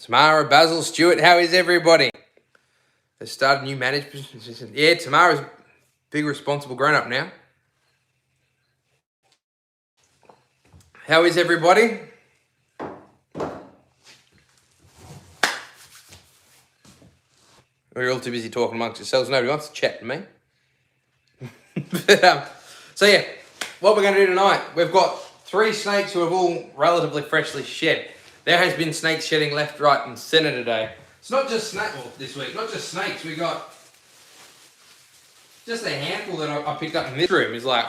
Tamara, Basil, Stuart, how is everybody? They started a new management position. Yeah, Tamara's a big responsible grown-up now. How is everybody? We're all too busy talking amongst yourselves. Nobody wants to chat to me. So yeah, what we're going to do tonight, we've got 3 snakes who have all relatively freshly shed. There has been snakes shedding left, right and centre today. It's not just snakes, well, this week, not just snakes. We got just a handful that I picked up in this room is like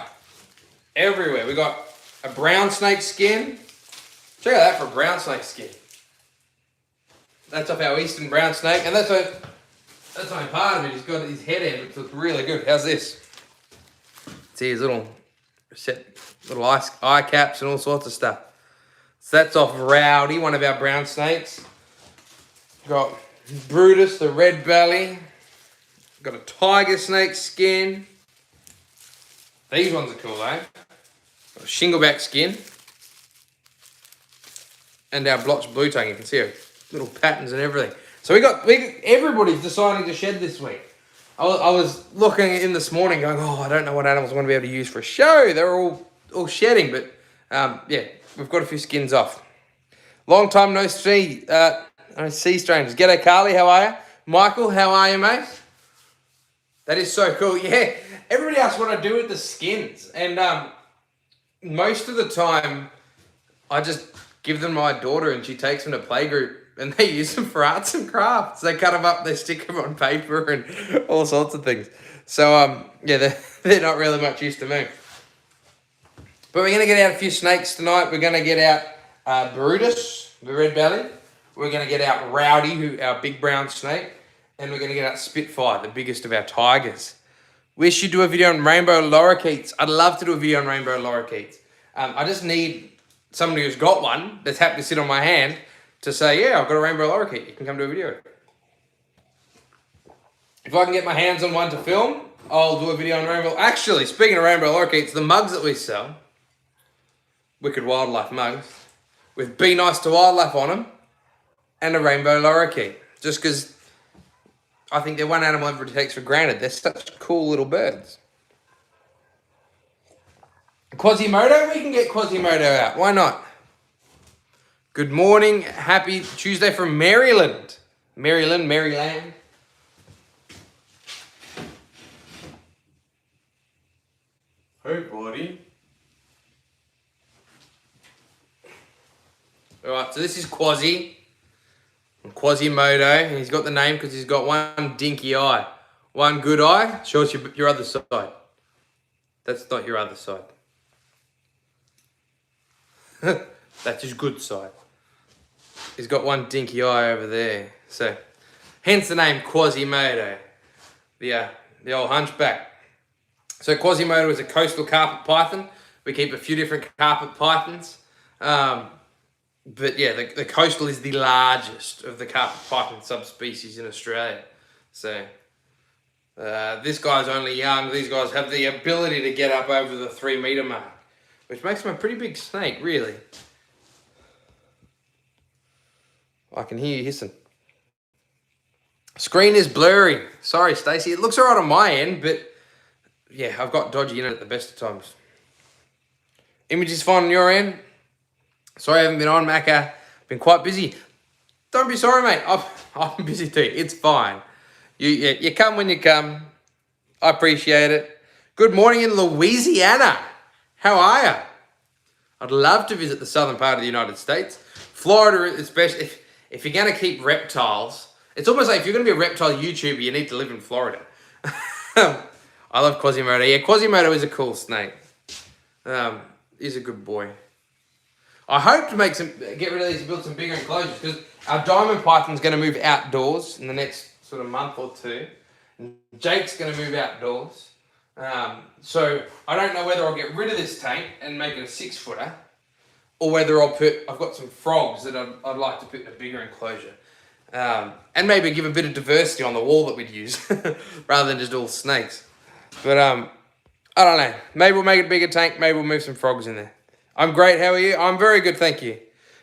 everywhere. We got a brown snake skin. Check out that for a brown snake skin. That's off our eastern brown snake, and that's only part of it. He's got his head end, which looks really good. How's this? See his little eye caps and all sorts of stuff. So that's off Rowdy, one of our brown snakes. Got Brutus, the red belly. Got a tiger snake skin. These ones are cool, eh? Got a shingleback skin. And our blotched blue tongue. You can see our little patterns and everything. So everybody's deciding to shed this week. I was looking in this morning going, oh, I don't know what animals I'm going to be able to use for a show. They're all shedding, but yeah, we've got a few skins off. Long time no see strangers. G'day, Carly, how are you? Michael, how are you, mate? That is so cool. Yeah, everybody asks what I do with the skins, and most of the time I just give them to my daughter and she takes them to playgroup and they use them for arts and crafts. They cut them up, they stick them on paper and all sorts of things. So yeah, they're not really much use to me. But we're going to get out a few snakes tonight. We're going to get out Brutus, the red belly. We're going to get out Rowdy, our big brown snake. And we're going to get out Spitfire, the biggest of our tigers. We should do a video on rainbow lorikeets. I'd love to do a video on rainbow lorikeets. I just need somebody who's got one that's happy to sit on my hand to say, yeah, I've got a rainbow lorikeet. You can come do a video. If I can get my hands on one to film, I'll do a video on rainbow. Actually, speaking of rainbow lorikeets, the mugs that we sell, Wicked Wildlife mugs, with Be Nice to Wildlife on them, and a rainbow lorikeet. Just because I think they're one animal everybody takes for granted. They're such cool little birds. Quasimodo, we can get Quasimodo out. Why not? Good morning. Happy Tuesday from Maryland. Maryland. Hey, buddy. Alright, so this is Quasimodo, and he's got the name because he's got one dinky eye. One good eye, show us your other side. That's not your other side. That's his good side. He's got one dinky eye over there. So, hence the name Quasimodo, the old hunchback. So Quasimodo is a coastal carpet python. We keep a few different carpet pythons. But yeah, the coastal is the largest of the carpet python subspecies in Australia. So this guy's only young. These guys have the ability to get up over the 3 metre mark, which makes them a pretty big snake, really. I can hear you hissing. Screen is blurry. Sorry, Stacey. It looks all right on my end, but yeah, I've got dodgy internet at the best of times. Image is fine on your end. Sorry I haven't been on, Macca. Been quite busy. Don't be sorry, mate. I'm busy too. It's fine. You come when you come. I appreciate it. Good morning in Louisiana. How are you? I'd love to visit the southern part of the United States. Florida, especially. If you're going to keep reptiles, it's almost like if you're going to be a reptile YouTuber, you need to live in Florida. I love Quasimodo. Yeah, Quasimodo is a cool snake. He's a good boy. I hope to get rid of these and build some bigger enclosures because our diamond python's going to move outdoors in the next sort of month or two. And Jake's going to move outdoors. So I don't know whether I'll get rid of this tank and make it a 6-footer or whether I've got some frogs that I'd like to put in a bigger enclosure. And maybe give a bit of diversity on the wall that we'd use rather than just all snakes. But I don't know. Maybe we'll make it a bigger tank. Maybe we'll move some frogs in there. I'm great. How are you? I'm very good, thank you.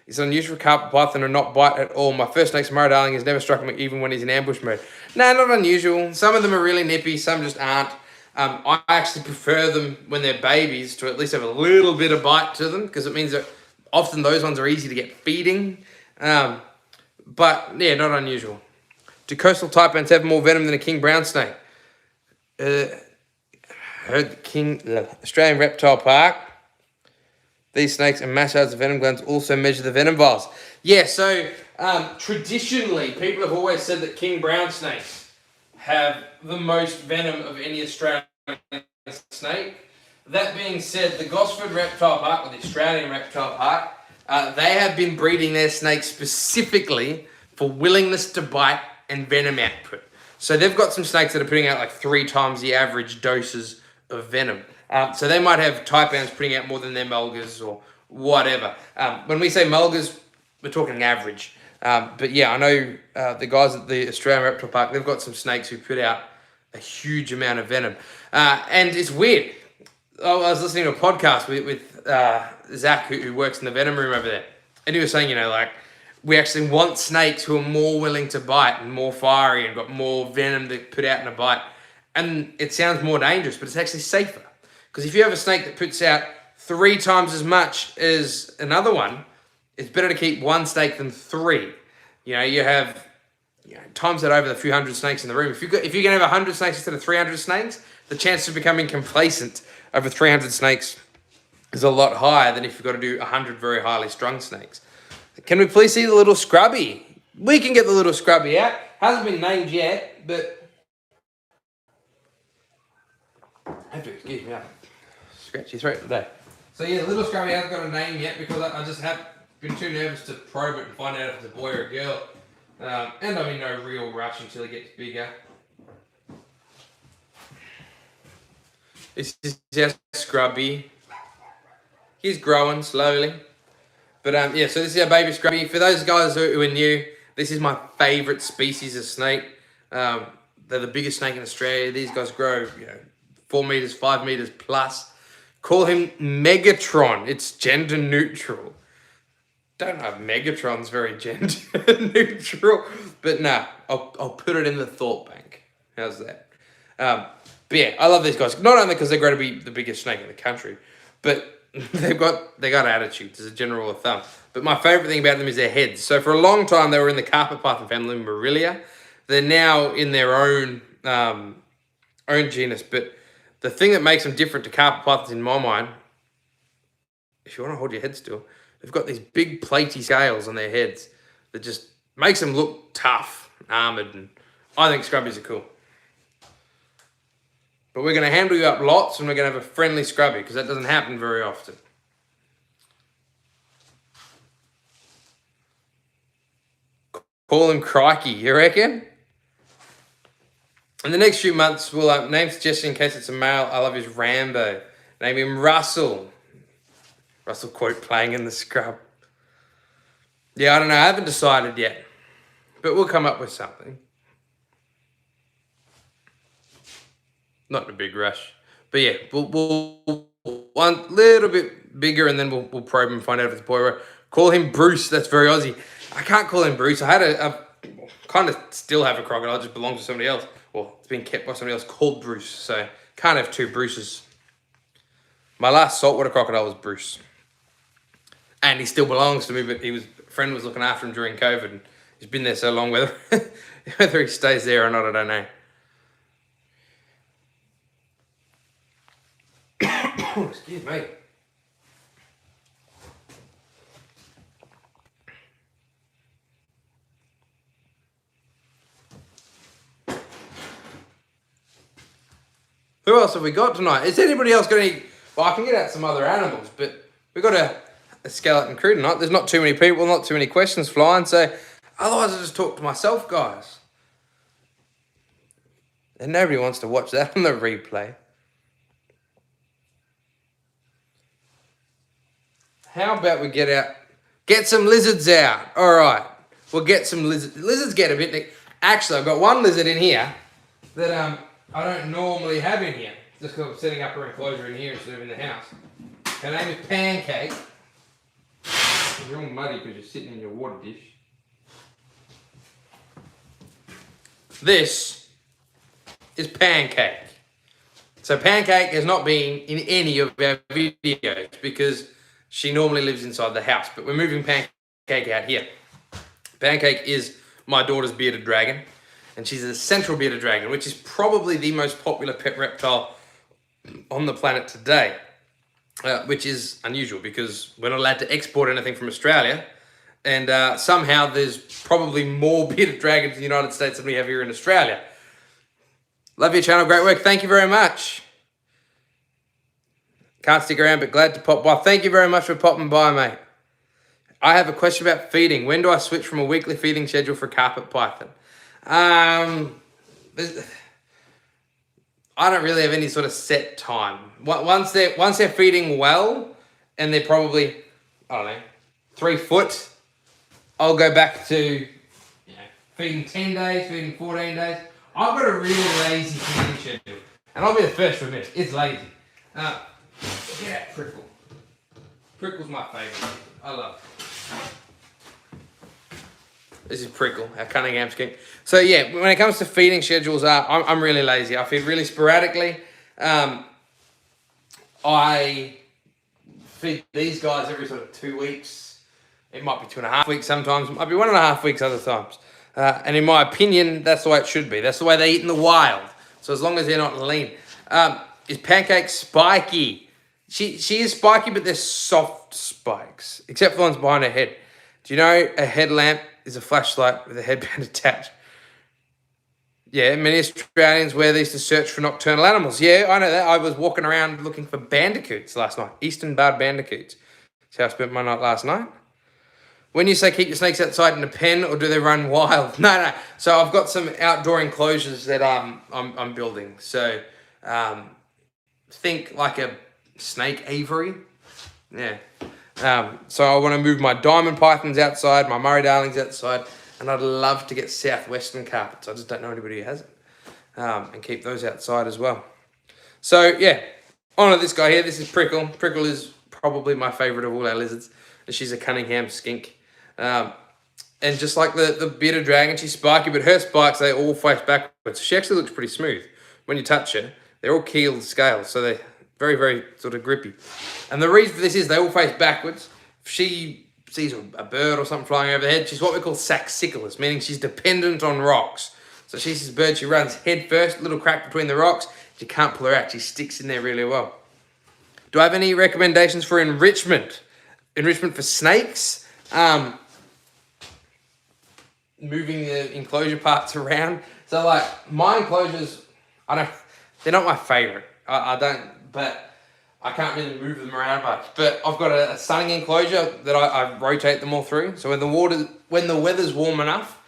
It's unusual for carpet python to not bite at all. My first snake's Murray Darling has never struck me even when he's in ambush mode. No, not unusual. Some of them are really nippy, some just aren't. I actually prefer them when they're babies to at least have a little bit of bite to them, because it means that often those ones are easy to get feeding. But yeah, not unusual. Do coastal taipans have more venom than a king brown snake? Heard the Australian Reptile Park. These snakes and massage venom glands also measure the venom vials. Yeah, so traditionally, people have always said that king brown snakes have the most venom of any Australian snake. That being said, the Gosford Reptile Park, or the Australian Reptile Park, they have been breeding their snakes specifically for willingness to bite and venom output. So they've got some snakes that are putting out like 3 times the average doses of venom. So they might have taipans putting out more than their mulgars or whatever. When we say mulgars, we're talking average. But yeah, I know the guys at the Australian Reptile Park, they've got some snakes who put out a huge amount of venom. And it's weird. I was listening to a podcast with Zach, who works in the venom room over there. And he was saying, we actually want snakes who are more willing to bite and more fiery and got more venom to put out in a bite. And it sounds more dangerous, but it's actually safer. Because if you have a snake that puts out 3 times as much as another one, it's better to keep one snake than 3. You have times that over the few hundred snakes in the room. If you're going to have 100 snakes instead of 300 snakes, the chance of becoming complacent over 300 snakes is a lot higher than if you've got to do 100 very highly strung snakes. Can we please see the little scrubby? We can get the little scrubby out. Hasn't been named yet, but I have to excuse me. Scratchy throat today. So yeah, the little scrubby hasn't got a name yet because I just have been too nervous to probe it and find out if it's a boy or a girl. And I'm in no real rush until he gets bigger. This is our scrubby. He's growing slowly. But yeah, so this is our baby scrubby. For those guys who are new, this is my favourite species of snake. They're the biggest snake in Australia. These guys grow 4 meters, 5 meters plus. Call him Megatron. It's gender neutral. Don't know if Megatron's very gender neutral, but nah, I'll put it in the thought bank. How's that? But yeah, I love these guys. Not only because they grow to be the biggest snake in the country, but they got attitudes as a general rule of thumb. But my favourite thing about them is their heads. So for a long time they were in the carpet python family, Marilia. They're now in their own genus, but the thing that makes them different to carpet pythons in my mind, if you want to hold your head still, they've got these big platy scales on their heads that just makes them look tough, armoured, and I think scrubbies are cool. But we're going to handle you up lots and we're going to have a friendly scrubby because that doesn't happen very often. Call him Crikey, you reckon? In the next few months, we'll name suggestion in case it's a male. I love his Rambo. Name him Russell. Russell quote playing in the scrub. Yeah, I don't know. I haven't decided yet. But we'll come up with something. Not in a big rush. But yeah, we'll one little bit bigger and then we'll probe and find out if it's a boy or call him Bruce. That's very Aussie. I can't call him Bruce. I had a kind of still have a crocodile. It just belongs to somebody else. Well, it's been kept by somebody else called Bruce. So can't have 2 Bruces. My last saltwater crocodile was Bruce. And he still belongs to me, but a friend was looking after him during COVID. And he's been there so long, whether he stays there or not, I don't know. Excuse me. Who else have we got tonight? Is anybody else got any... Well, I can get out some other animals, but we've got a skeleton crew tonight. There's not too many people, not too many questions flying, so otherwise I just talk to myself, guys. And nobody wants to watch that on the replay. How about we get some lizards out? All right, we'll get some lizards. Lizards get a bit... Actually, I've got one lizard in here that I don't normally have in here. Just because I'm setting up her enclosure in here instead of in the house. Her name is Pancake. You're all muddy because you're sitting in your water dish. This is Pancake. So Pancake has not been in any of our videos because she normally lives inside the house, but we're moving Pancake out here. Pancake is my daughter's bearded dragon, and she's a central bearded dragon, which is probably the most popular pet reptile on the planet today, which is unusual because we're not allowed to export anything from Australia, and somehow there's probably more bearded dragons in the United States than we have here in Australia. Love your channel, great work, thank you very much. Can't stick around, but glad to pop by. Thank you very much for popping by, mate. I have a question about feeding. When do I switch from a weekly feeding schedule for carpet python? I don't really have any sort of set time. Once they're feeding well, and they're probably, I don't know, 3 foot, I'll go back to feeding 10 days, feeding 14 days. I've got a really lazy feeding schedule, and I'll be the first to admit it's lazy. Get out, Prickle. Prickle's my favourite. I love it. This is Prickle, our Cunningham skink. So yeah, when it comes to feeding schedules, I'm really lazy. I feed really sporadically. I feed these guys every sort of 2 weeks. It might be 2.5 weeks sometimes. It might be 1.5 weeks other times. And in my opinion, that's the way it should be. That's the way they eat in the wild. So as long as they're not lean. Is Pancake spiky? She is spiky, but they're soft spikes, except for the ones behind her head. Do you know a headlamp is a flashlight with a headband attached? Yeah, many Australians wear these to search for nocturnal animals. Yeah, I know that. I was walking around looking for bandicoots last night. Eastern barred bandicoots. That's how I spent my night last night. When you say keep your snakes outside in a pen, or do they run wild? No. So I've got some outdoor enclosures that I'm building. So think like a snake aviary. Yeah. So I want to move my diamond pythons outside, my Murray darlings outside, and I'd love to get southwestern carpets. I just don't know anybody who has it. And keep those outside as well. So yeah, on to this guy here. This is Prickle. Prickle is probably my favourite of all our lizards. She's a Cunningham skink. And just like the bearded dragon, she's spiky, but her spikes, they all face backwards. She actually looks pretty smooth. When you touch her, they're all keeled scales, so they're very, very sort of grippy. And the reason for this is they all face backwards. If she sees a bird or something flying overhead, she's what we call saxicolous, meaning she's dependent on rocks. So she sees a bird, she runs head first, little crack between the rocks. You can't pull her out. She sticks in there really well. Do I have any recommendations for enrichment? Enrichment for snakes? Moving the enclosure parts around. So like my enclosures, they're not my favorite. But I can't really move them around much. But I've got a sunning enclosure that I rotate them all through. So when the weather's warm enough,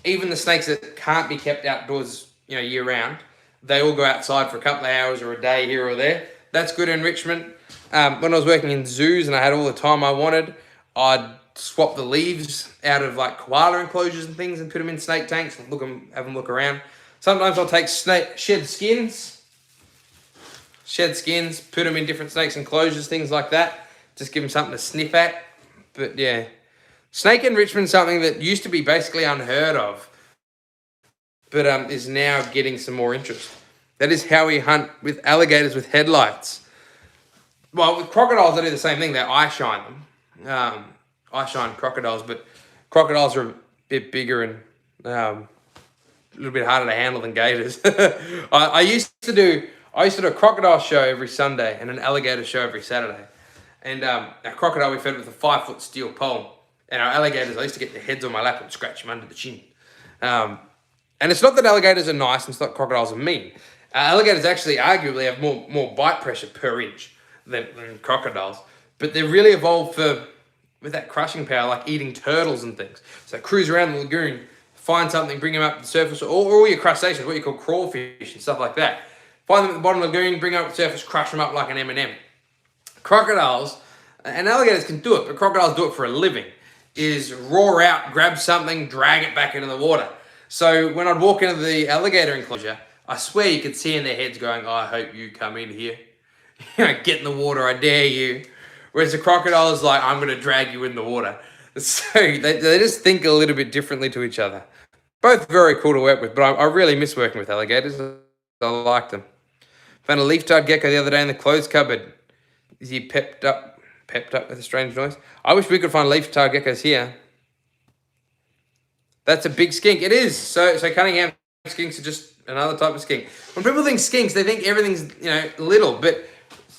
even the snakes that can't be kept outdoors, year round, they all go outside for a couple of hours or a day here or there. That's good enrichment. When I was working in zoos and I had all the time I wanted, I'd swap the leaves out of like koala enclosures and things and put them in snake tanks and have them look around. Sometimes I'll take shed skins, put them in different snakes enclosures, things like that. Just give them something to sniff at. But yeah, snake enrichment is something that used to be basically unheard of, but is now getting some more interest. That is how we hunt with alligators with headlights. Well, with crocodiles, I do the same thing. They eye shine them. Eye shine crocodiles, but crocodiles are a bit bigger and a little bit harder to handle than gators. I used to do a crocodile show every Sunday and an alligator show every Saturday. And our crocodile we fed with a 5-foot steel pole. And our alligators, I used to get their heads on my lap and scratch them under the chin. And it's not that alligators are nice, and it's not crocodiles are mean. Alligators actually arguably have more bite pressure per inch than crocodiles. But they're really evolved with that crushing power, like eating turtles and things. So cruise around the lagoon, find something, bring them up to the surface, or all your crustaceans, what you call crawfish and stuff like that. Find them at the bottom of the lagoon, bring them up to the surface, crush them up like an M&M. Crocodiles, and alligators can do it, but crocodiles do it for a living, is roar out, grab something, drag it back into the water. So when I'd walk into the alligator enclosure, I swear you could see in their heads going, I hope you come in here. Get in the water, I dare you. Whereas a crocodile is like, I'm going to drag you in the water. So they just think a little bit differently to each other. Both very cool to work with, but I really miss working with alligators. I like them. Found a leaf-tailed gecko the other day in the clothes cupboard. Is he pepped up with a strange noise? I wish we could find leaf-tailed geckos here. That's a big skink. It is. So Cunningham skinks are just another type of skink. When people think skinks, they think everything's, little. But,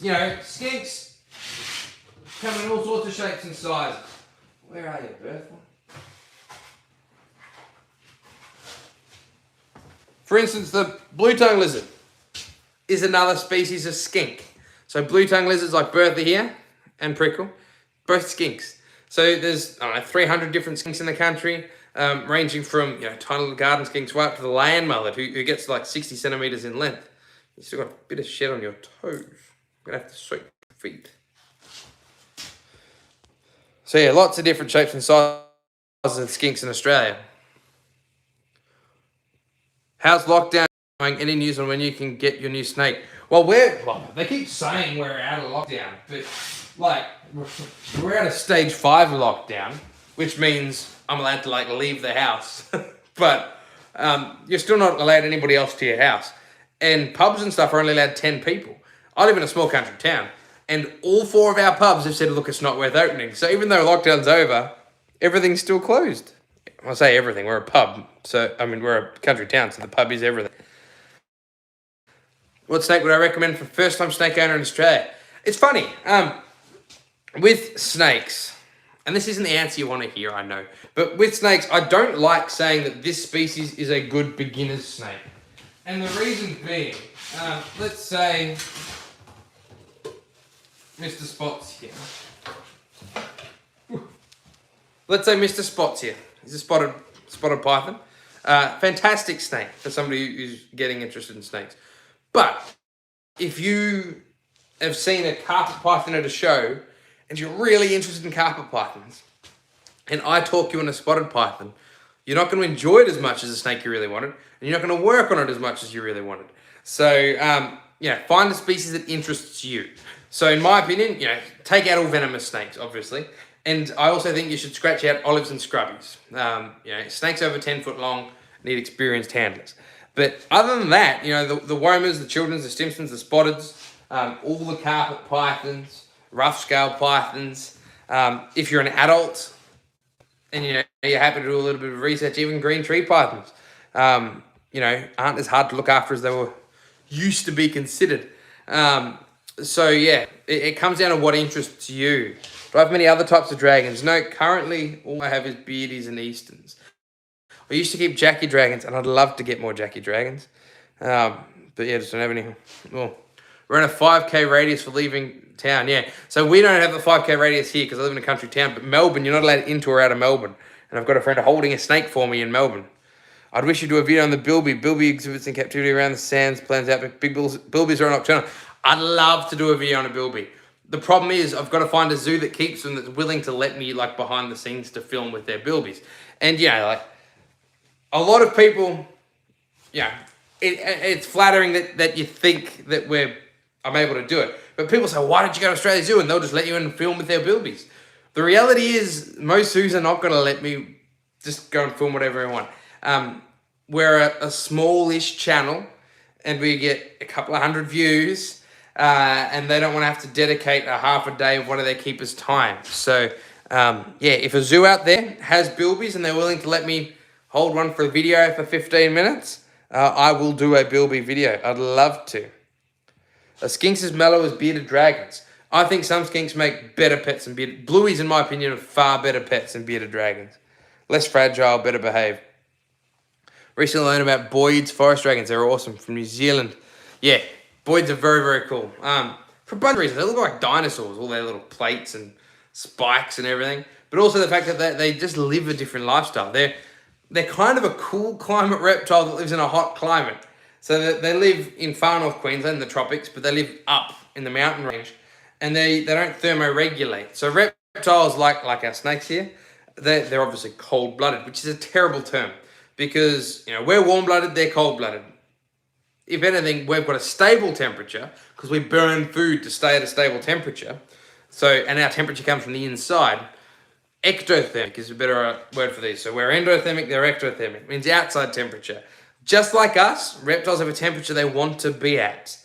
skinks come in all sorts of shapes and sizes. Where are you, Bertha? For instance, the blue-tongued lizard is another species of skink. So blue-tongued lizards like Bertha here and Prickle, both skinks. So there's 300 different skinks in the country, ranging from tiny little garden skinks right up to the land mallard, who gets like 60 centimeters in length. You still got a bit of shed on your toes. I'm gonna have to sweep your feet. So yeah, lots of different shapes and sizes of skinks in Australia. How's lockdown going? Any news on when you can get your new snake? Well, they keep saying we're out of lockdown, but we're at a stage 5 lockdown, which means I'm allowed to leave the house, but you're still not allowed anybody else to your house. And pubs and stuff are only allowed 10 people. I live in a small country town, and all 4 of our pubs have said, look, it's not worth opening. So even though lockdown's over, everything's still closed. I say everything, we're a pub. So, we're a country town, so the pub is everything. What snake would I recommend for first-time snake owner in Australia? It's funny, with snakes, and this isn't the answer you want to hear, I know, but with snakes, I don't like saying that this species is a good beginner's snake. And the reason being, let's say Mr. Spots here. Let's say Mr. Spots here. He's a spotted python. Fantastic snake for somebody who's getting interested in snakes. But if you have seen a carpet python at a show and you're really interested in carpet pythons, and I talk you on a spotted python, you're not going to enjoy it as much as a snake you really wanted, and you're not going to work on it as much as you really wanted. So, find a species that interests you. So, in my opinion, take out all venomous snakes, obviously. And I also think you should scratch out olives and scrubbies. Snakes over 10 foot long need experienced handlers. But other than that, the womas, the children's, the Stimsons, the spotteds, all the carpet pythons, rough scale pythons. If you're an adult and you're happy to do a little bit of research, even green tree pythons, aren't as hard to look after as they were used to be considered. So yeah, it comes down to what interests you. Do I have many other types of dragons? No, currently all I have is beardies and easterns. I used to keep Jackie dragons, and I'd love to get more Jackie dragons. But yeah, just don't have any. Well, we're in a 5K radius for leaving town, yeah. So we don't have a 5K radius here because I live in a country town, but Melbourne, you're not allowed into or out of Melbourne. And I've got a friend holding a snake for me in Melbourne. I'd wish you do a video on the bilby. Bilby exhibits in captivity around the sands, plans out, but big bilbies are nocturnal. I'd love to do a video on a bilby. The problem is I've got to find a zoo that keeps them, that's willing to let me behind the scenes to film with their bilbies. And a lot of people, it's flattering that you think that I'm able to do it. But people say, why don't you go to Australia Zoo? And they'll just let you in and film with their bilbies. The reality is most zoos are not going to let me just go and film whatever I want. We're a smallish channel and we get a couple of hundred views. And they don't want to have to dedicate a half a day of one of their keepers' time. So, if a zoo out there has bilbies and they're willing to let me hold one for a video for 15 minutes, I will do a bilby video. I'd love to. Are skinks as mellow as bearded dragons? I think some skinks make better pets than bearded. Blueies, in my opinion, are far better pets than bearded dragons. Less fragile, better behaved. Recently learned about Boyd's forest dragons. They're awesome, from New Zealand. Yeah. Boyds are very, very cool. For a bunch of reasons. They look like dinosaurs, all their little plates and spikes and everything. But also the fact that they just live a different lifestyle. They're kind of a cool climate reptile that lives in a hot climate. So they live in far north Queensland, in the tropics, but they live up in the mountain range. And they don't thermoregulate. So reptiles like our snakes here, they're obviously cold-blooded, which is a terrible term. Because, we're warm-blooded, they're cold-blooded. If anything, we've got a stable temperature because we burn food to stay at a stable temperature. So, and our temperature comes from the inside. Ectothermic is a better word for these. So we're endothermic, they're ectothermic. It means outside temperature. Just like us, reptiles have a temperature they want to be at.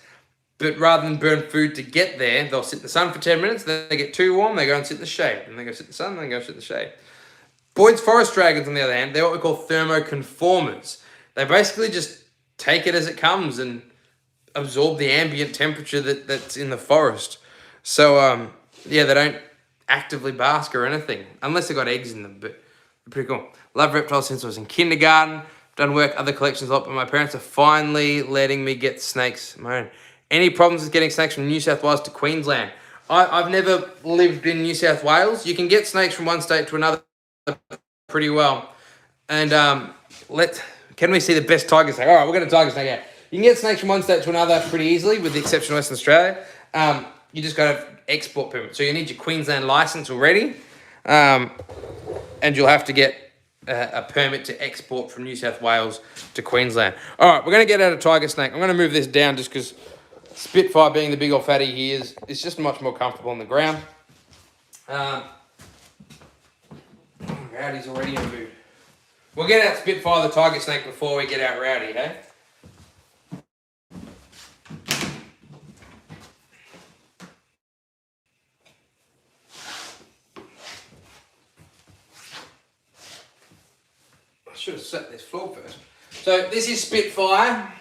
But rather than burn food to get there, they'll sit in the sun for 10 minutes, then they get too warm, they go and sit in the shade. And they go sit in the sun, then they go sit in the shade. Boyd's forest dragons, on the other hand, they're what we call thermoconformers. They basically just take it as it comes and absorb the ambient temperature that's in the forest. So, yeah, they don't actively bask or anything, unless they've got eggs in them, but they're pretty cool. Love reptiles since I was in kindergarten. Done work, other collections a lot, but my parents are finally letting me get snakes of my own. Any problems with getting snakes from New South Wales to Queensland? I've never lived in New South Wales. You can get snakes from one state to another pretty well. And can we see the best tiger snake? All right, we're going to tiger snake out. You can get snakes from one state to another pretty easily, with the exception of Western Australia. You just got to have export permit. So you need your Queensland license already, and you'll have to get a permit to export from New South Wales to Queensland. All right, we're going to get out a tiger snake. I'm going to move this down just because Spitfire, being the big old fatty he is just much more comfortable on the ground. Rowdy's already in a mood. We'll get out Spitfire the tiger snake before we get out Rowdy, hey? I should have set this floor first. So this is Spitfire.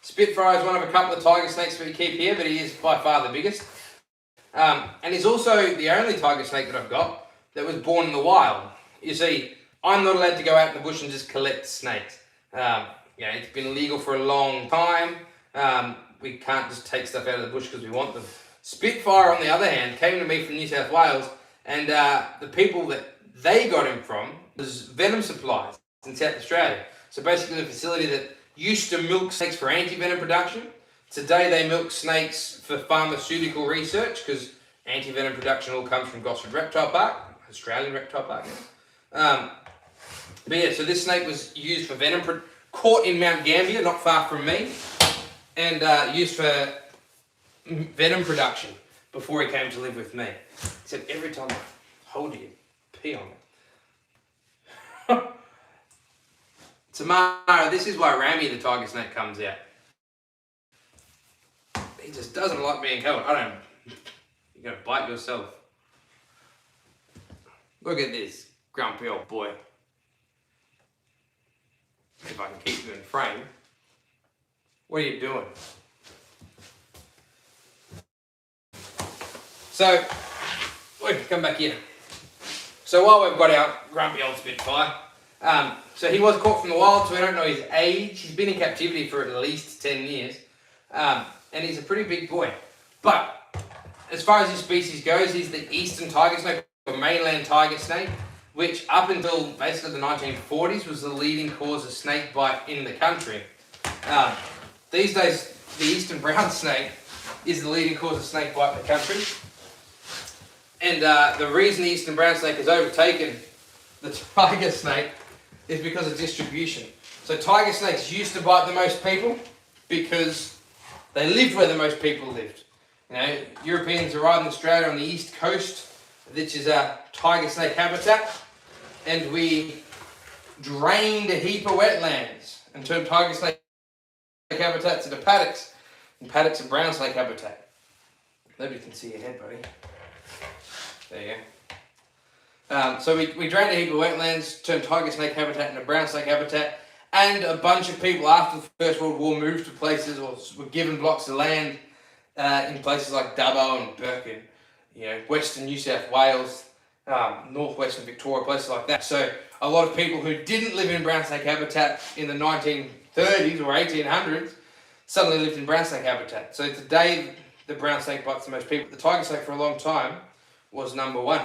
Spitfire is one of a couple of tiger snakes that we keep here, but he is by far the biggest. And he's also the only tiger snake that I've got that was born in the wild. You see, I'm not allowed to go out in the bush and just collect snakes. It's been illegal for a long time. We can't just take stuff out of the bush because we want them. Spitfire, on the other hand, came to me from New South Wales, and the people that they got him from was venom supplies in South Australia. So basically the facility that used to milk snakes for anti-venom production. Today they milk snakes for pharmaceutical research, because anti-venom production all comes from Gosford Reptile Park, Australian Reptile Park. But yeah, so this snake was used for venom, caught in Mount Gambier, not far from me, and used for venom production before he came to live with me. Except every time I hold you, pee on it. Tamara, this is why Rami the tiger snake comes out. He just doesn't like being held. You're going to bite yourself. Look at this grumpy old boy. If I can keep you in frame. What are you doing? So, come back here. So while we've got our grumpy old Spitfire, so he was caught from the wild, so we don't know his age. He's been in captivity for at least 10 years. And he's a pretty big boy. But as far as his species goes, he's the eastern tiger snake, or mainland tiger snake, which up until basically the 1940s was the leading cause of snake bite in the country. These days, the eastern brown snake is the leading cause of snake bite in the country. And the reason the eastern brown snake has overtaken the tiger snake is because of distribution. So tiger snakes used to bite the most people because they lived where the most people lived. You know, Europeans arrived in Australia on the east coast, which is a tiger snake habitat, and we drained a heap of wetlands and turned tiger snake habitats into paddocks, and paddocks of brown snake habitat. Nobody can see your head, buddy. There you go. So we drained a heap of wetlands, turned tiger snake habitat into brown snake habitat, and a bunch of people after the First World War moved to places or were given blocks of land in places like Dubbo and Birkin, western New South Wales, northwestern Victoria, places like that. So a lot of people who didn't live in brown snake habitat in the 1930s or 1800s suddenly lived in brown snake habitat. So today the brown snake bites the most people. The tiger snake for a long time was number one.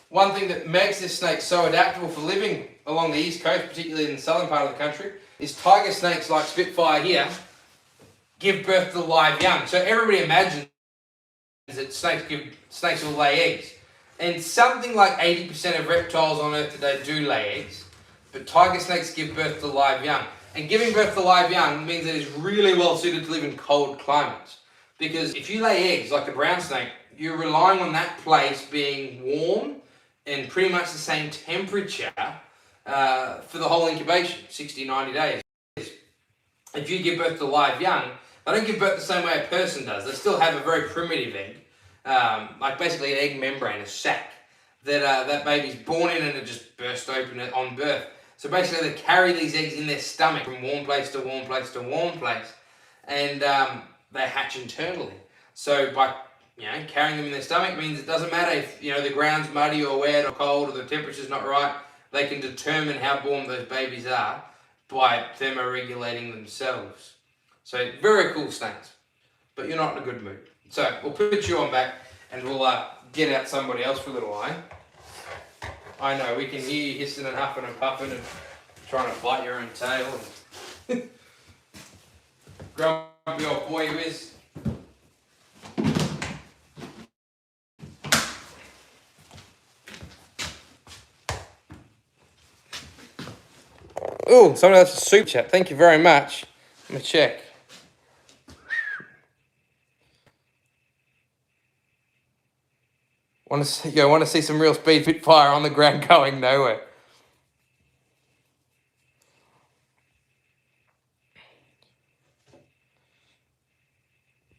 One thing that makes this snake so adaptable for living along the east coast, particularly in the southern part of the country, is tiger snakes like Spitfire here give birth to live young. So everybody imagines that snakes will lay eggs. And something like 80% of reptiles on Earth today do lay eggs, but tiger snakes give birth to live young. And giving birth to live young means that it's really well suited to live in cold climates. Because if you lay eggs like the brown snake you're relying on that place being warm and pretty much the same temperature for the whole incubation, 60, 90 days. If you give birth to live young, they don't give birth the same way a person does. They still have a very primitive egg, like basically an egg membrane, a sac, that baby's born in and it just bursts open on birth. So basically they carry these eggs in their stomach from warm place to warm place to warm place, and they hatch internally. So by carrying them in their stomach means it doesn't matter if the ground's muddy or wet or cold or the temperature's not right. They can determine how warm those babies are by thermoregulating themselves. So very cool snakes, but you're not in a good mood. So we'll put you on back and we'll get out somebody else for a little while. I know, we can hear you hissing and huffing and puffing and trying to bite your own tail. And grumpy old boy who is. Oh, somebody else a super chat. Thank you very much. Let me check. Want to see some real speed Spitfire on the ground going nowhere.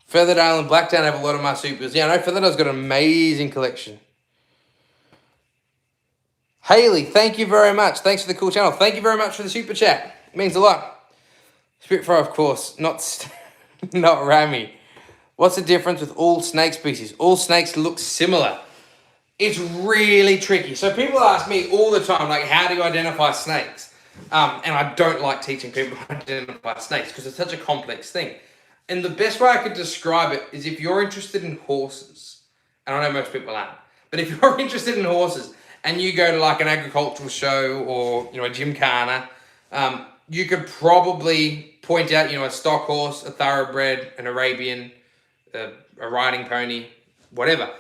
Featherdale and Blacktown have a lot of marsupials. Yeah, I know Featherdale's got an amazing collection. Haley, thank you very much. Thanks for the cool channel. Thank you very much for the super chat. It means a lot. Spitfire, of course, not Rami. What's the difference with all snake species? All snakes look similar. It's really tricky. So people ask me all the time, like, how do you identify snakes? And I don't like teaching people to identify snakes because it's such a complex thing. And the best way I could describe it is if you're interested in horses, and I know most people aren't, but if you're interested in horses and you go to like an agricultural show or, a gymkhana, you could probably point out, a stock horse, a thoroughbred, an Arabian, a riding pony, whatever.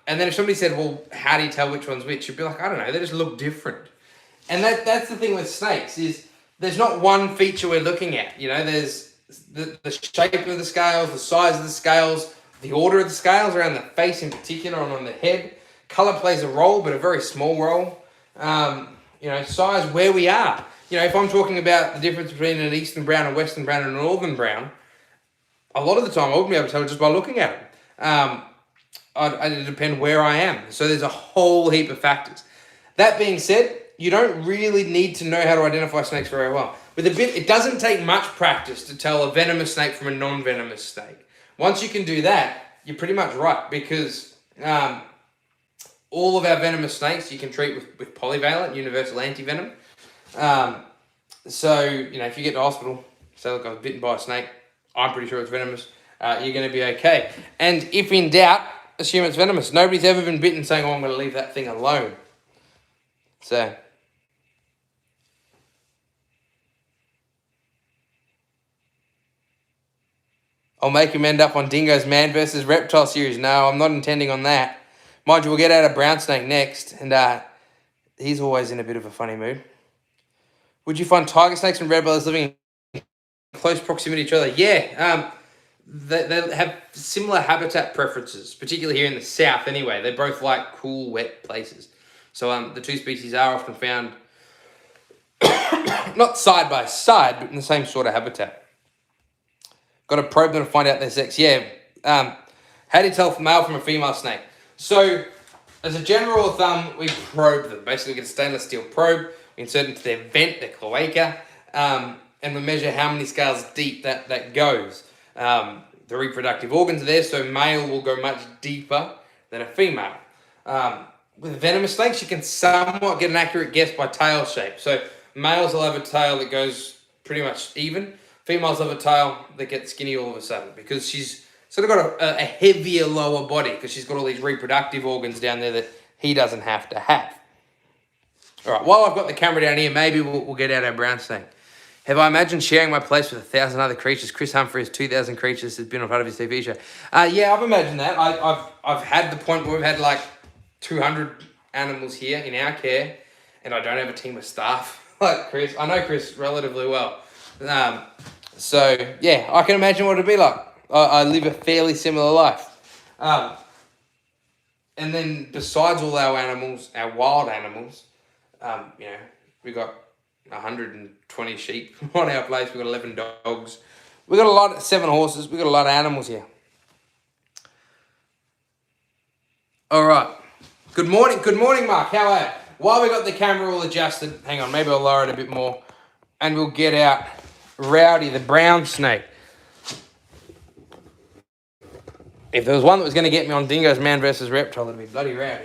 And then if somebody said, well, how do you tell which one's which? You'd be like, I don't know, they just look different. And that's the thing with snakes is there's not one feature we're looking at. There's the shape of the scales, the size of the scales, the order of the scales around the face in particular and on the head. Color plays a role, but a very small role. Size, where we are. If I'm talking about the difference between an eastern brown, a western brown, and a northern brown, a lot of the time I wouldn't be able to tell just by looking at them. It'd depend where I am. So there's a whole heap of factors. That being said, you don't really need to know how to identify snakes very well. It doesn't take much practice to tell a venomous snake from a non-venomous snake. Once you can do that, you're pretty much right, because all of our venomous snakes you can treat with polyvalent, universal antivenom. If you get to hospital, say, look, I was bitten by a snake, I'm pretty sure it's venomous, you're going to be okay. And if in doubt, assume it's venomous. Nobody's ever been bitten saying, I'm going to leave that thing alone. So... I'll make him end up on Dingo's Man vs. Reptile series. No, I'm not intending on that. Mind you, we'll get out of Brown Snake next, and he's always in a bit of a funny mood. Would you find tiger snakes and red bellies living in close proximity to each other? Yeah, they have similar habitat preferences, particularly here in the south anyway. They both like cool, wet places. So the two species are often found not side by side, but in the same sort of habitat. Got to probe them to find out their sex. Yeah. How do you tell a male from a female snake? So, as a general thumb, we probe them. Basically, we get a stainless steel probe, we insert into their vent, their cloaca, and we measure how many scales deep that goes. The reproductive organs are there, so male will go much deeper than a female. With venomous snakes, you can somewhat get an accurate guess by tail shape. So, males will have a tail that goes pretty much even. Females have a tail that gets skinny all of a sudden because she's sort of got a heavier lower body because she's got all these reproductive organs down there that he doesn't have to have. All right, while I've got the camera down here, maybe we'll get out our brown snake. Have I imagined sharing my place with 1,000 other creatures? Chris Humphrey has 2,000 creatures, has been on part of his TV show. Yeah, I've imagined that. I've had the point where we've had like 200 animals here in our care, and I don't have a team of staff like Chris. I know Chris relatively well. So, yeah, I can imagine what it'd be like. I live a fairly similar life. And then besides all our animals, our wild animals, you know, we got 120 sheep on our place. We got 11 dogs. We got a lot, 7 horses. We got a lot of animals here. All right. Good morning, Mark. How are you? While we got the camera all adjusted, hang on, maybe I'll lower it a bit more, and we'll get out Rowdy, the brown snake. If there was one that was going to get me on Dingo's Man versus Reptile, it'd be bloody Rowdy.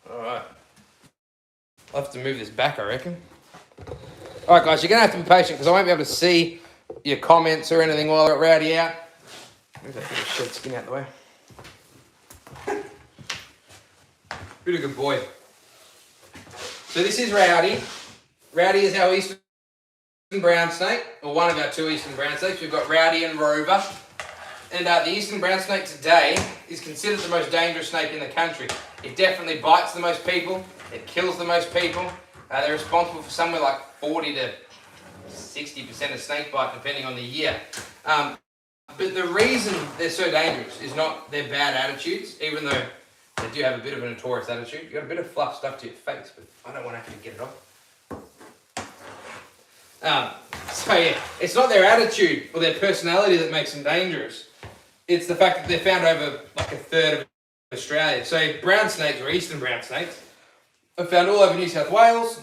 Alright. I'll have to move this back, I reckon. Alright, guys, you're going to have to be patient because I won't be able to see your comments or anything while I got Rowdy out. Move that little shed skin out the way. Pretty good boy. So this is Rowdy. Rowdy is our eastern brown snake, or one of our 2 eastern brown snakes. We've got Rowdy and Rover. And the eastern brown snake today is considered the most dangerous snake in the country. It definitely bites the most people. It kills the most people. They're responsible for somewhere like 40 to 60% of snake bite, depending on the year. But the reason they're so dangerous is not their bad attitudes, even though they do have a bit of a notorious attitude. You've got a bit of fluff stuck to your face, but I don't want to have to get it off. So yeah, it's not their attitude or their personality that makes them dangerous. It's the fact that they're found over like a third of Australia. So brown snakes, or eastern brown snakes, are found all over New South Wales,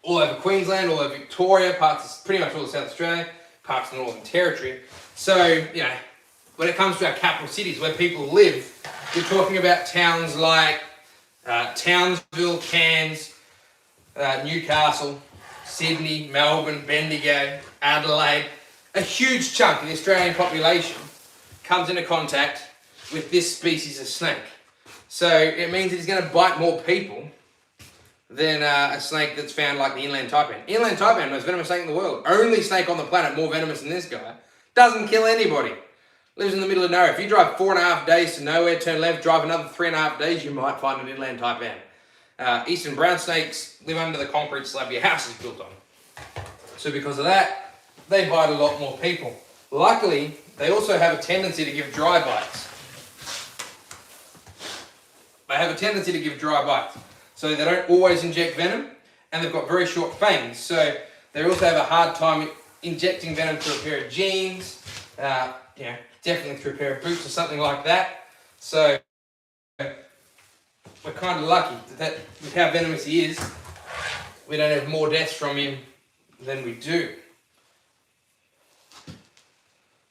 all over Queensland, all over Victoria, parts of pretty much all of South Australia, parts of the Northern Territory. So, you know, when it comes to our capital cities where people live, you're talking about towns like Townsville, Cairns, Newcastle, Sydney, Melbourne, Bendigo, Adelaide. A huge chunk of the Australian population comes into contact with this species of snake. So it means that it's going to bite more people than a snake that's found like the inland taipan. Inland taipan, most venomous snake in the world. Only snake on the planet more venomous than this guy. Doesn't kill anybody. Lives in the middle of nowhere. If you drive 4.5 days to nowhere, turn left, drive another 3.5 days, you might find an inland taipan. Eastern brown snakes live under the concrete slab your house is built on. So because of that, they bite a lot more people. Luckily, they also have a tendency to give dry bites. They have a tendency to give dry bites. So they don't always inject venom, and they've got very short fangs. So they also have a hard time injecting venom through a pair of jeans, you know, definitely through a pair of boots or something like that. So we're kind of lucky that with how venomous he is, we don't have more deaths from him than we do.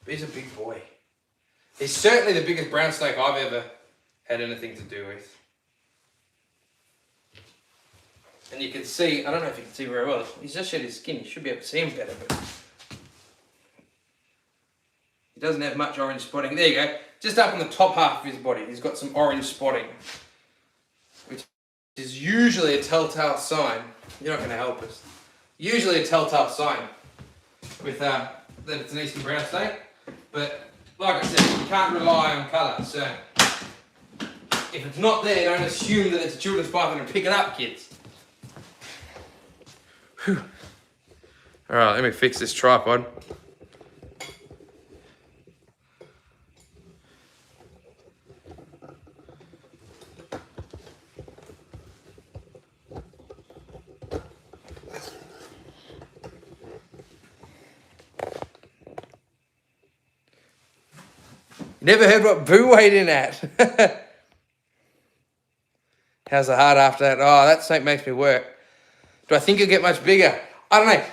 But he's a big boy. He's certainly the biggest brown snake I've ever had anything to do with. And you can see, I don't know if you can see very well, he's just shed his skin. You should be able to see him better, but he doesn't have much orange spotting. There you go. Just up on the top half of his body, he's got some orange spotting, which is usually a telltale sign. You're not going to help us. Usually a telltale sign with that it's an eastern brown snake. But like I said, you can't rely on colour. So if it's not there, don't assume that it's a children's python and pick it up, kids. Whew. All right, let me fix this tripod. Never heard what Boo weighed in at. How's the heart after that? Oh, that snake makes me work. Do I think he'll get much bigger? I don't know.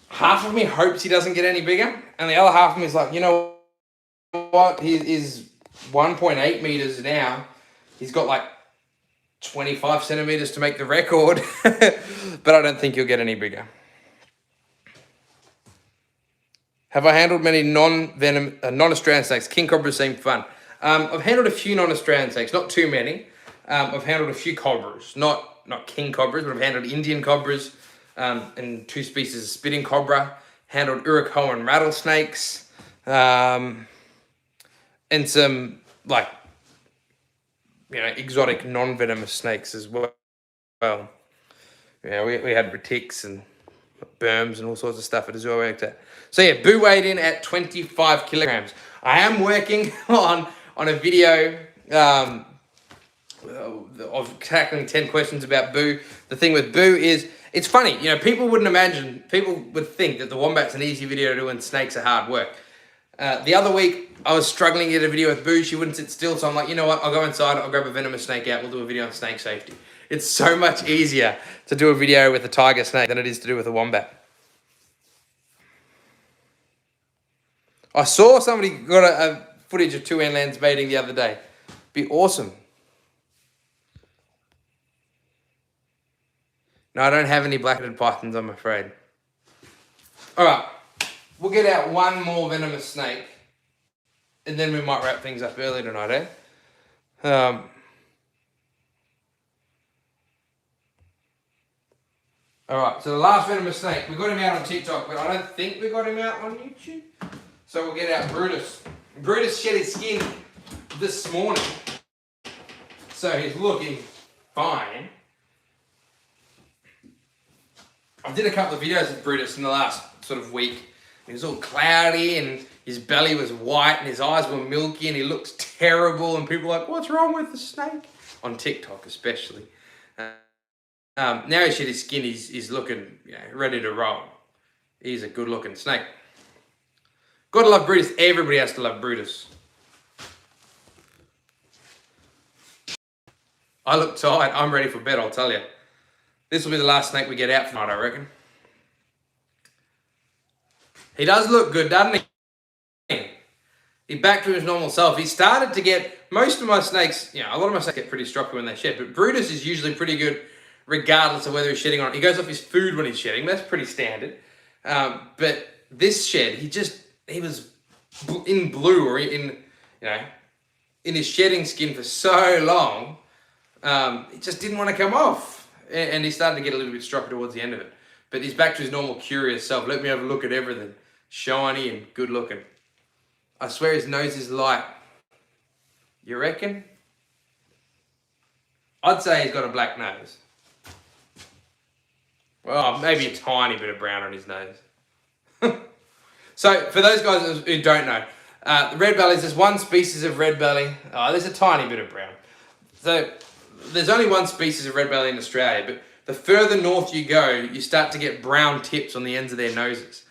Half of me hopes he doesn't get any bigger, and the other half of me is like, you know what? He is 1.8 meters now. He's got like 25 centimeters to make the record, but I don't think he'll get any bigger. Have I handled many non-Australian snakes? King cobras seem fun. I've handled a few non-Australian snakes, not too many. I've handled a few cobras, not king cobras, but I've handled Indian cobras and 2 species of spitting cobra. Handled Urukoan rattlesnakes and some like exotic non-venomous snakes as well. well. Yeah, we had retics and berms and all sorts of stuff at as well. So yeah, Boo weighed in at 25 kilograms. I am working on a video of tackling 10 questions about Boo. The thing with Boo is, it's funny, you know, people would think that the Wombat's an easy video to do and snakes are hard work. The other week, I was struggling to get a video with Boo. She wouldn't sit still, so I'm like, you know what, I'll go inside, I'll grab a venomous snake out, we'll do a video on snake safety. It's so much easier to do a video with a tiger snake than it is to do with a wombat. I saw somebody got a footage of 2 N-lands baiting the other day. Be awesome. No, I don't have any black-headed pythons, I'm afraid. All right, we'll get out one more venomous snake, and then we might wrap things up early tonight, eh? All right, so the last venomous snake, we got him out on TikTok, but I don't think we got him out on YouTube. So we'll get out Brutus. Brutus shed his skin this morning, so he's looking fine. I did a couple of videos of Brutus in the last sort of week. He was all cloudy and his belly was white and his eyes were milky and he looks terrible and people are like, what's wrong with the snake? On TikTok especially. Now he's shed his skin, he's looking, you know, ready to roll. He's a good looking snake. Gotta love Brutus. Everybody has to love Brutus. I look tired. I'm ready for bed, I'll tell you. This will be the last snake we get out tonight, I reckon. He does look good, doesn't he? He's back to his normal self. He started to get, most of my snakes, you know, a lot of my snakes get pretty stroppy when they shed, but Brutus is usually pretty good regardless of whether he's shedding or not. He goes off his food when he's shedding. That's pretty standard. But this shed, he was in blue or in his shedding skin for so long, it just didn't want to come off. And he started to get a little bit stroppy towards the end of it. But he's back to his normal curious self. Let me have a look at everything. Shiny and good looking. I swear his nose is light. You reckon? I'd say he's got a black nose. Well, maybe a tiny bit of brown on his nose. So, for those guys who don't know, red bellies, there's one species of red belly. Oh, there's a tiny bit of brown. So, there's only one species of red belly in Australia, but the further north you go, you start to get brown tips on the ends of their noses.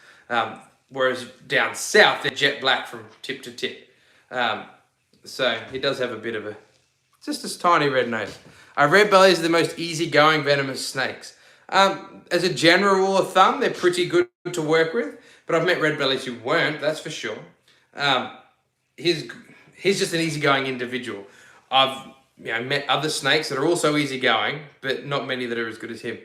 Whereas down south, they're jet black from tip to tip. So he does have a bit of just a tiny red nose. Red bellies are the most easygoing venomous snakes. As a general rule of thumb, they're pretty good to work with, but I've met red bellies who weren't, that's for sure. He's just an easygoing individual. I've met other snakes that are also easygoing, but not many that are as good as him.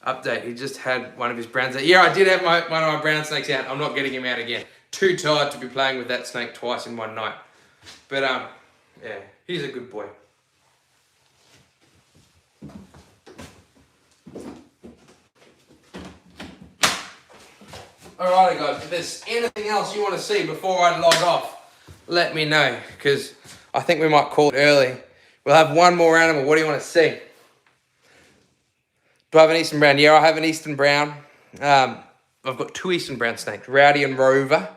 Update, he just had one of his browns out. Yeah, I did have one of my brown snakes out. I'm not getting him out again. Too tired to be playing with that snake twice in one night. But, yeah, he's a good boy. Alrighty guys, if there's anything else you want to see before I log off, let me know, because I think we might call it early. We'll have one more animal. What do you want to see? Do I have an Eastern Brown? Yeah, I have an Eastern Brown. I've got 2 Eastern Brown snakes, Rowdy and Rover.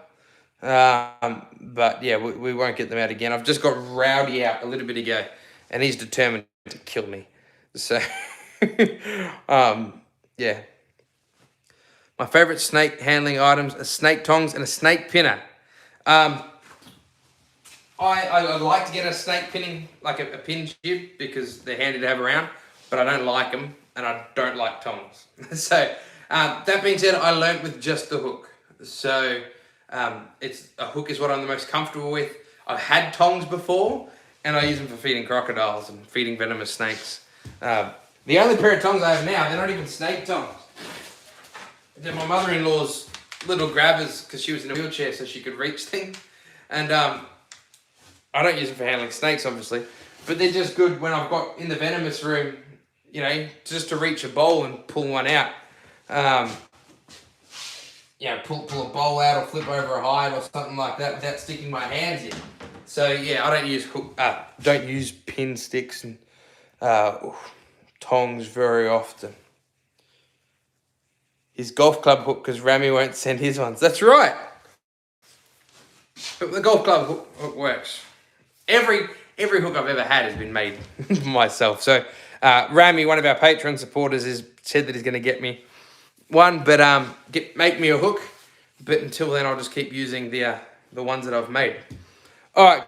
But yeah, we won't get them out again. I've just got Rowdy out a little bit ago, and he's determined to kill me. So, yeah. My favourite snake handling items are snake tongs and a snake pinner. I like to get a snake pinning, like a pin jib, because they're handy to have around, but I don't like them, and I don't like tongs. So, that being said, I learnt with just the hook. So, a hook is what I'm the most comfortable with. I've had tongs before, and I use them for feeding crocodiles and feeding venomous snakes. The only pair of tongs I have now, they're not even snake tongs. They're my mother-in-law's little grabbers, because she was in a wheelchair so she could reach things. And I don't use them for handling snakes, obviously, but they're just good when I've got in the venomous room, you know, just to reach a bowl and pull one out. Pull a bowl out or flip over a hide or something like that without sticking my hands in. So yeah, I don't use pin sticks and tongs very often. His golf club hook, because Rami won't send his ones. That's right. But the golf club hook works. Every hook I've ever had has been made myself. So Rami, one of our Patreon supporters, has said that he's going to get me one, but make me a hook. But until then, I'll just keep using the ones that I've made. All right,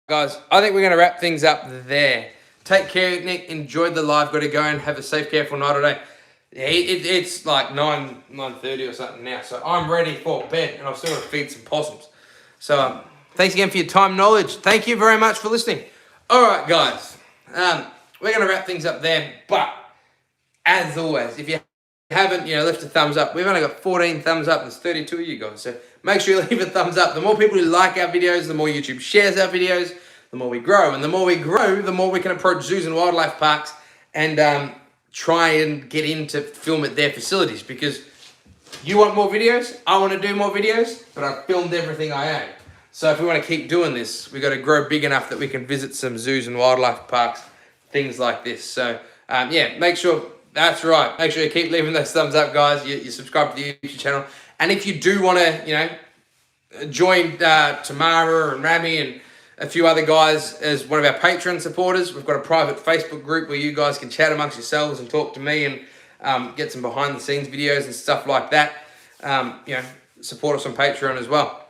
guys. I think we're going to wrap things up there. Take care, Nick. Enjoy the live. Got to go and have a safe, careful night today. Yeah, it's like 9:30 or something now, so I'm ready for bed, and I've still got to feed some possums. So thanks again for your time, knowledge. Thank you very much for listening. All right, guys, we're going to wrap things up there. But as always, if you haven't, left a thumbs up, we've only got 14 thumbs up. There's 32 of you guys, so make sure you leave a thumbs up. The more people who like our videos, the more YouTube shares our videos, the more we grow, and the more we grow, the more we can approach zoos and wildlife parks and try and get in to film at their facilities, because you want more videos, I want to do more videos, but I've filmed everything I own. So if we want to keep doing this, we've got to grow big enough that we can visit some zoos and wildlife parks, things like this. So yeah, make sure, that's right, make sure you keep leaving those thumbs up, guys. You subscribe to the YouTube channel. And if you do want to, join Tamara and Rami and a few other guys as one of our Patreon supporters, we've got a private Facebook group where you guys can chat amongst yourselves and talk to me and get some behind the scenes videos and stuff like that. Support us on Patreon as well.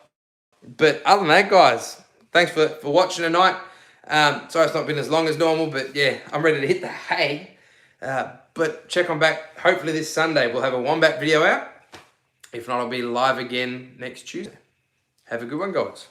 But other than that, guys, thanks for watching tonight. Sorry it's not been as long as normal, but yeah, I'm ready to hit the hay. But check on back. Hopefully this Sunday we'll have a wombat video out. If not, I'll be live again next Tuesday. Have a good one, guys.